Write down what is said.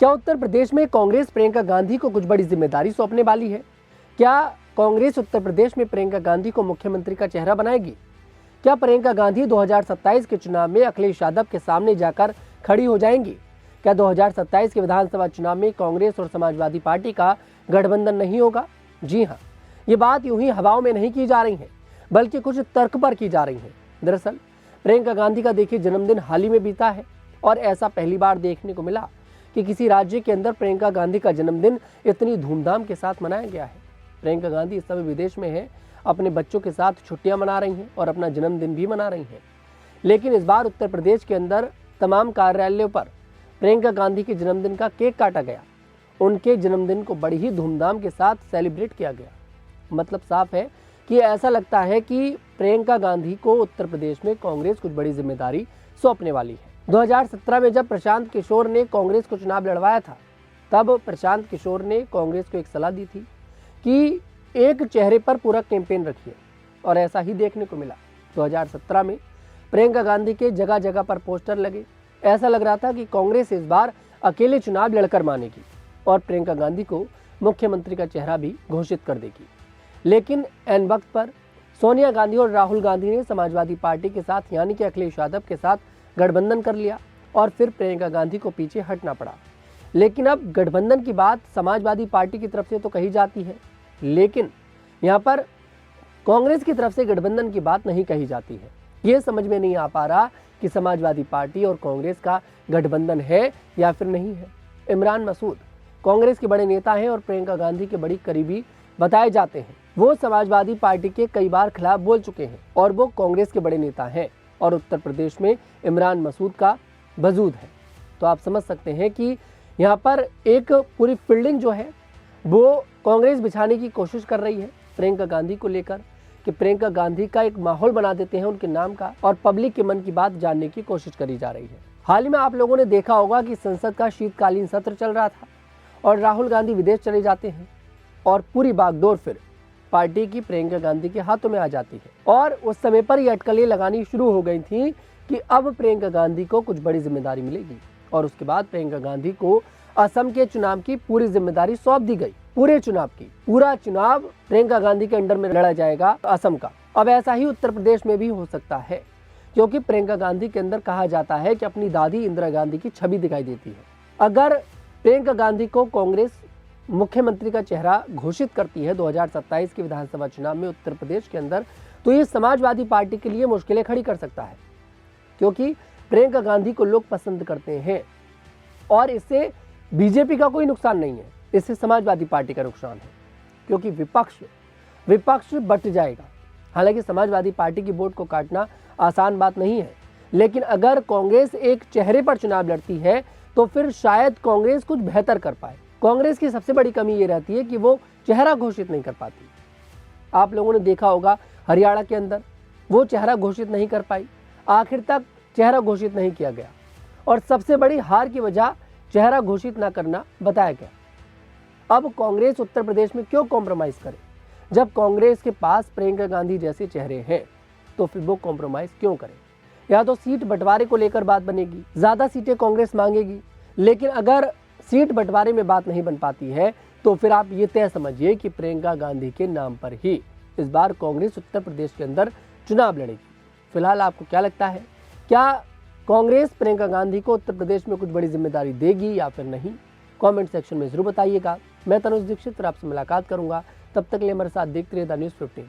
क्या उत्तर प्रदेश में कांग्रेस प्रियंका गांधी को कुछ बड़ी जिम्मेदारी सौंपने वाली है? क्या कांग्रेस उत्तर प्रदेश में प्रियंका गांधी को मुख्यमंत्री का चेहरा बनाएगी? क्या प्रियंका गांधी 2027 के चुनाव में अखिलेश यादव के सामने जाकर खड़ी हो जाएंगी? क्या 2027 के विधानसभा चुनाव में कांग्रेस और समाजवादी पार्टी का गठबंधन नहीं होगा? जी हाँ, ये बात यूं ही हवाओं में नहीं की जा रही है, बल्कि कुछ तर्क पर की जा रही है। दरअसल प्रियंका गांधी का देखिए जन्मदिन हाल ही में बीता है और ऐसा पहली बार देखने को मिला कि किसी राज्य के अंदर प्रियंका गांधी का जन्मदिन इतनी धूमधाम के साथ मनाया गया है। प्रियंका गांधी इस समय विदेश में है, अपने बच्चों के साथ छुट्टियां मना रही हैं और अपना जन्मदिन भी मना रही हैं। लेकिन इस बार उत्तर प्रदेश के अंदर तमाम कार्यालयों पर प्रियंका गांधी के जन्मदिन का केक काटा गया। उनके जन्मदिन को बड़ी ही धूमधाम के साथ सेलिब्रेट किया गया। मतलब साफ है कि ऐसा लगता है कि प्रियंका गांधी को उत्तर प्रदेश में कांग्रेस कुछ बड़ी जिम्मेदारी सौंपने वाली है। 2017 में जब प्रशांत किशोर ने कांग्रेस को चुनाव लड़वाया था, तब प्रशांत किशोर ने कांग्रेस को एक सलाह दी थी कि एक चेहरे पर पूरा कैंपेन रखिए, और ऐसा ही देखने को मिला। 2017 में प्रियंका गांधी के जगह जगह पर पोस्टर लगे। ऐसा लग रहा था कि कांग्रेस इस बार अकेले चुनाव लड़कर मानेगी और प्रियंका गांधी को मुख्यमंत्री का चेहरा भी घोषित कर देगी। लेकिन ऐन वक्त पर सोनिया गांधी और राहुल गांधी ने समाजवादी पार्टी के साथ यानी कि अखिलेश यादव के साथ गठबंधन कर लिया और फिर प्रियंका गांधी को पीछे हटना पड़ा। लेकिन अब गठबंधन की बात समाजवादी पार्टी की तरफ से तो कही जाती है, लेकिन यहाँ पर कांग्रेस की तरफ से गठबंधन की बात नहीं कही जाती है। ये समझ में नहीं आ पा रहा कि समाजवादी पार्टी और कांग्रेस का गठबंधन है या फिर नहीं है। इमरान मसूद कांग्रेस के बड़े नेता हैं और प्रियंका गांधी के बड़ी करीबी बताए जाते हैं। वो समाजवादी पार्टी के कई बार खिलाफ बोल चुके हैं और वो कांग्रेस के बड़े नेता हैं और उत्तर प्रदेश में इमरान मसूद का वजूद है। तो आप समझ सकते हैं कि यहाँ पर एक पूरी फील्डिंग जो है वो कांग्रेस बिछाने की कोशिश कर रही है प्रियंका गांधी को लेकर, कि प्रियंका गांधी का एक माहौल बना देते हैं उनके नाम का और पब्लिक के मन की बात जानने की कोशिश करी जा रही है। हाल ही में आप लोगों ने देखा होगा कि संसद का शीतकालीन सत्र चल रहा था और राहुल गांधी विदेश चले जाते हैं और पूरी बागडोर फिर पार्टी की प्रियंका गांधी के हाथों में आ जाती है। और उस समय पर ये अटकलें लगानी शुरू हो गई थी कि अब प्रियंका गांधी को कुछ बड़ी जिम्मेदारी मिलेगी और उसके बाद प्रियंका गांधी को असम के चुनाव की पूरी जिम्मेदारी सौंप दी गई। पूरे चुनाव की पूरा चुनाव प्रियंका गांधी के अंडर में लड़ा जाएगा असम का। अब ऐसा ही उत्तर प्रदेश में भी हो सकता है, क्योंकि प्रियंका गांधी के अंदर कहा जाता है कि अपनी दादी इंदिरा गांधी की छवि दिखाई देती है। अगर प्रियंका गांधी को कांग्रेस मुख्यमंत्री का चेहरा घोषित करती है 2027 के विधानसभा चुनाव में उत्तर प्रदेश के अंदर, तो ये समाजवादी पार्टी के लिए मुश्किलें खड़ी कर सकता है, क्योंकि प्रियंका गांधी को लोग पसंद करते हैं और इससे बीजेपी का कोई नुकसान नहीं है, इससे समाजवादी पार्टी का नुकसान है, क्योंकि विपक्ष बट जाएगा। हालांकि समाजवादी पार्टी की वोट को काटना आसान बात नहीं है, लेकिन अगर कांग्रेस एक चेहरे पर चुनाव लड़ती है तो फिर शायद कांग्रेस कुछ बेहतर कर पाए। कांग्रेस की सबसे बड़ी कमी ये रहती है कि वो चेहरा घोषित नहीं कर पाती। आप लोगों ने देखा होगा हरियाणा के अंदर वो चेहरा घोषित नहीं कर पाई, आखिर तक चेहरा घोषित नहीं किया गया और सबसे बड़ी हार की वजह चेहरा घोषित ना करना बताया गया। अब कांग्रेस उत्तर प्रदेश में क्यों कॉम्प्रोमाइज करे? जब कांग्रेस के पास प्रियंका गांधी जैसे चेहरे हैं तो फिर वो कॉम्प्रोमाइज क्यों करे? या तो सीट बंटवारे को लेकर बात बनेगी, ज्यादा सीटें कांग्रेस मांगेगी, लेकिन अगर सीट बंटवारे में बात नहीं बन पाती है तो फिर आप ये तय समझिए कि प्रियंका गांधी के नाम पर ही इस बार कांग्रेस उत्तर प्रदेश के अंदर चुनाव लड़ेगी। फिलहाल आपको क्या लगता है, क्या कांग्रेस प्रियंका गांधी को उत्तर प्रदेश में कुछ बड़ी जिम्मेदारी देगी या फिर नहीं? कमेंट सेक्शन में जरूर बताइएगा। मैं तनुज दीक्षित फिर आपसे मुलाकात करूंगा, तब तक के लिए हमारे साथ देखते रहिए द न्यूज़ 15।